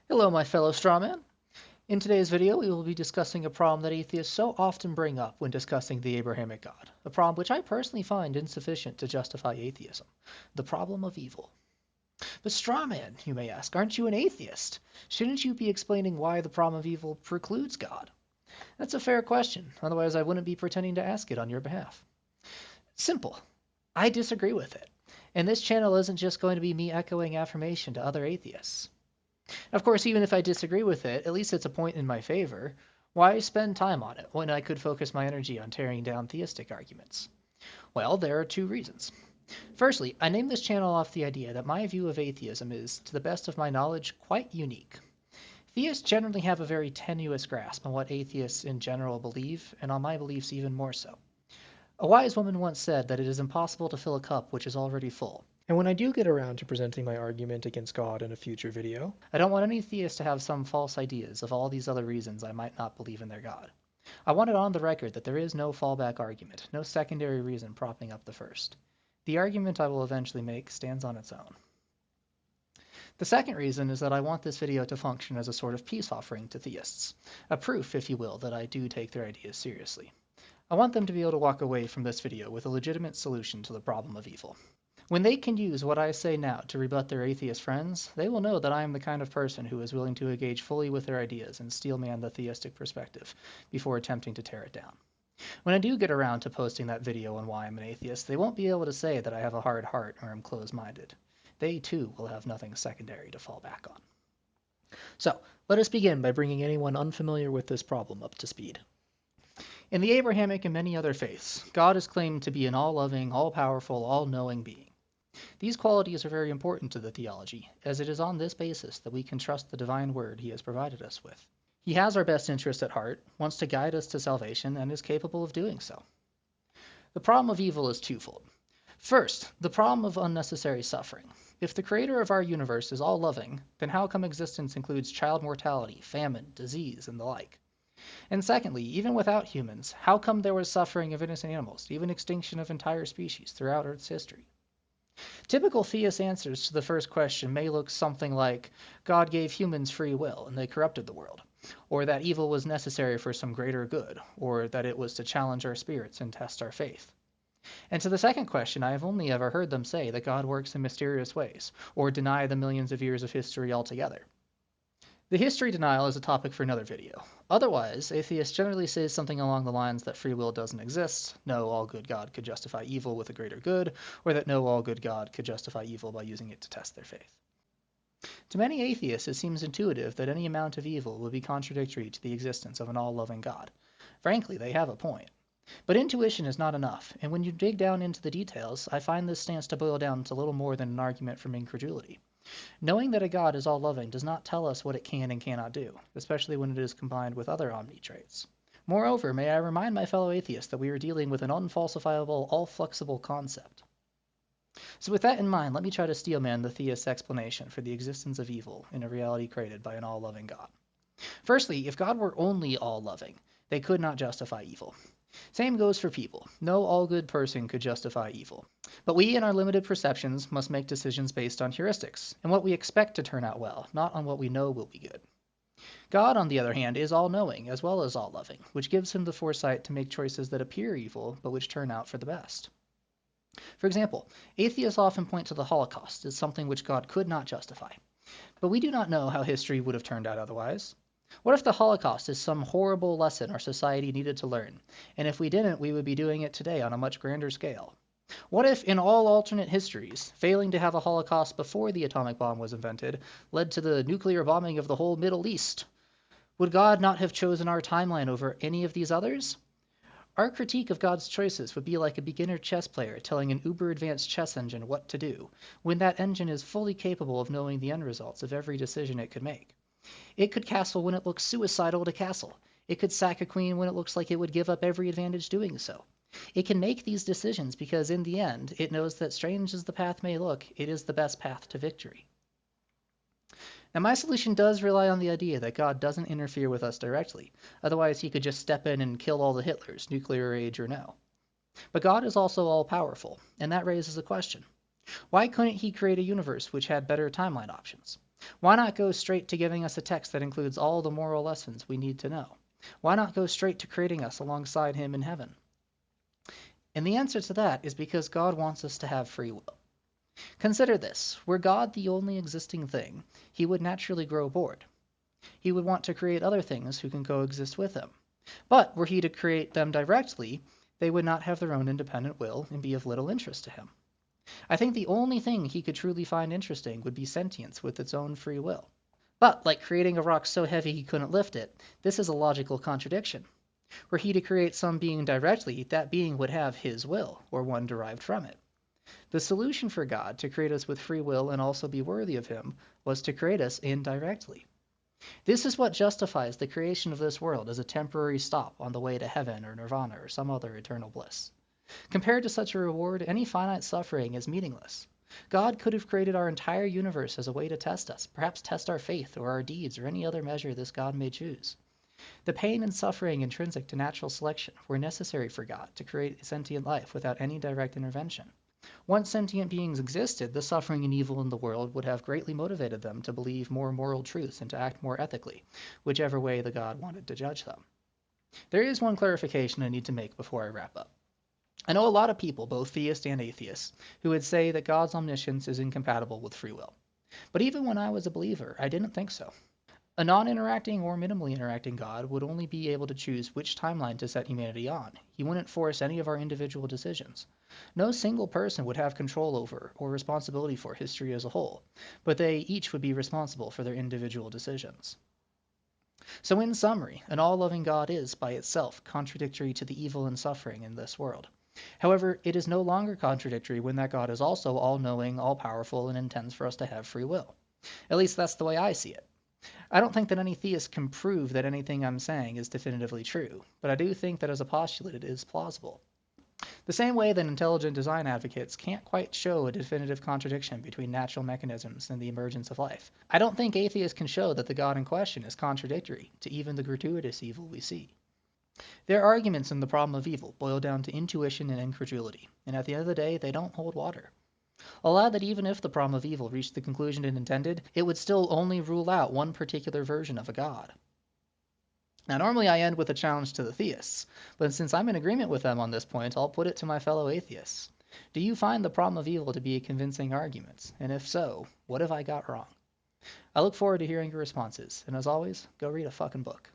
Hello, my fellow strawman. In today's video, we will be discussing a problem that atheists so often bring up when discussing the Abrahamic God, a problem which I personally find insufficient to justify atheism, the problem of evil. But strawman, you may ask, aren't you an atheist? Shouldn't you be explaining why the problem of evil precludes God? That's a fair question, otherwise I wouldn't be pretending to ask it on your behalf. Simple. I disagree with it. And this channel isn't just going to be me echoing affirmation to other atheists. Of course, even if I disagree with it, at least it's a point in my favor. Why spend time on it when I could focus my energy on tearing down theistic arguments? Well, there are two reasons. Firstly, I named this channel off the idea that my view of atheism is, to the best of my knowledge, quite unique. Theists generally have a very tenuous grasp on what atheists in general believe, and on my beliefs even more so. A wise woman once said that it is impossible to fill a cup which is already full. And when I do get around to presenting my argument against God in a future video, I don't want any theist to have some false ideas of all these other reasons I might not believe in their God. I want it on the record that there is no fallback argument, no secondary reason propping up the first. The argument I will eventually make stands on its own. The second reason is that I want this video to function as a sort of peace offering to theists, a proof, if you will, that I do take their ideas seriously. I want them to be able to walk away from this video with a legitimate solution to the problem of evil. When they can use what I say now to rebut their atheist friends, they will know that I am the kind of person who is willing to engage fully with their ideas and steelman the theistic perspective before attempting to tear it down. When I do get around to posting that video on why I'm an atheist, they won't be able to say that I have a hard heart or am closed-minded. They too will have nothing secondary to fall back on. So, let us begin by bringing anyone unfamiliar with this problem up to speed. In the Abrahamic and many other faiths, God is claimed to be an all-loving, all-powerful, all-knowing being. These qualities are very important to the theology, as it is on this basis that we can trust the divine word he has provided us with. He has our best interest at heart, wants to guide us to salvation, and is capable of doing so. The problem of evil is twofold. First, the problem of unnecessary suffering. If the creator of our universe is all-loving, then how come existence includes child mortality, famine, disease, and the like? And secondly, even without humans, how come there was suffering of innocent animals, even extinction of entire species throughout Earth's history? Typical theist answers to the first question may look something like, God gave humans free will and they corrupted the world, or that evil was necessary for some greater good, or that it was to challenge our spirits and test our faith. And to the second question, I have only ever heard them say that God works in mysterious ways, or deny the millions of years of history altogether. The history denial is a topic for another video. Otherwise, atheists generally say something along the lines that free will doesn't exist, no all-good God could justify evil with a greater good, or that no all-good God could justify evil by using it to test their faith. To many atheists, it seems intuitive that any amount of evil would be contradictory to the existence of an all-loving God. Frankly, they have a point. But intuition is not enough, and when you dig down into the details, I find this stance to boil down to little more than an argument from incredulity. Knowing that a God is all-loving does not tell us what it can and cannot do, especially when it is combined with other omni traits. Moreover, may I remind my fellow atheists that we are dealing with an unfalsifiable, all-flexible concept. So with that in mind, let me try to steelman the theist's explanation for the existence of evil in a reality created by an all-loving God. Firstly, if God were only all-loving, they could not justify evil. Same goes for people. No all-good person could justify evil. But we, in our limited perceptions, must make decisions based on heuristics, and what we expect to turn out well, not on what we know will be good. God, on the other hand, is all-knowing as well as all-loving, which gives him the foresight to make choices that appear evil, but which turn out for the best. For example, atheists often point to the Holocaust as something which God could not justify. But we do not know how history would have turned out otherwise. What if the Holocaust is some horrible lesson our society needed to learn, and if we didn't, we would be doing it today on a much grander scale? What if, in all alternate histories, failing to have a Holocaust before the atomic bomb was invented led to the nuclear bombing of the whole Middle East? Would God not have chosen our timeline over any of these others? Our critique of God's choices would be like a beginner chess player telling an uber-advanced chess engine what to do, when that engine is fully capable of knowing the end results of every decision it could make. It could castle when it looks suicidal to castle. It could sack a queen when it looks like it would give up every advantage doing so. It can make these decisions because in the end, it knows that strange as the path may look, it is the best path to victory. Now my solution does rely on the idea that God doesn't interfere with us directly, otherwise he could just step in and kill all the Hitlers, nuclear age or no. But God is also all-powerful, and that raises a question. Why couldn't he create a universe which had better timeline options? Why not go straight to giving us a text that includes all the moral lessons we need to know? Why not go straight to creating us alongside him in heaven? And the answer to that is because God wants us to have free will. Consider this: were God the only existing thing, he would naturally grow bored. He would want to create other things who can coexist with him. But were he to create them directly, they would not have their own independent will and be of little interest to him. I think the only thing he could truly find interesting would be sentience with its own free will. But, like creating a rock so heavy he couldn't lift it, this is a logical contradiction. Were he to create some being directly, that being would have his will, or one derived from it. The solution for God to create us with free will and also be worthy of him was to create us indirectly. This is what justifies the creation of this world as a temporary stop on the way to heaven or nirvana or some other eternal bliss. Compared to such a reward, any finite suffering is meaningless. God could have created our entire universe as a way to test us, perhaps test our faith or our deeds or any other measure this God may choose. The pain and suffering intrinsic to natural selection were necessary for God to create sentient life without any direct intervention. Once sentient beings existed, the suffering and evil in the world would have greatly motivated them to believe more moral truths and to act more ethically, whichever way the God wanted to judge them. There is one clarification I need to make before I wrap up. I know a lot of people, both theists and atheists, who would say that God's omniscience is incompatible with free will. But even when I was a believer, I didn't think so. A non-interacting or minimally interacting God would only be able to choose which timeline to set humanity on. He wouldn't force any of our individual decisions. No single person would have control over or responsibility for history as a whole, but they each would be responsible for their individual decisions. So in summary, an all-loving God is, by itself, contradictory to the evil and suffering in this world. However, it is no longer contradictory when that God is also all-knowing, all-powerful, and intends for us to have free will. At least that's the way I see it. I don't think that any theist can prove that anything I'm saying is definitively true, but I do think that as a postulate it is plausible. The same way that intelligent design advocates can't quite show a definitive contradiction between natural mechanisms and the emergence of life, I don't think atheists can show that the God in question is contradictory to even the gratuitous evil we see. Their arguments in the problem of evil boil down to intuition and incredulity, and at the end of the day, they don't hold water. I'll add that even if the problem of evil reached the conclusion it intended, it would still only rule out one particular version of a god. Now, normally I end with a challenge to the theists, but since I'm in agreement with them on this point, I'll put it to my fellow atheists. Do you find the problem of evil to be a convincing argument? And if so, what have I got wrong? I look forward to hearing your responses, and as always, go read a fucking book.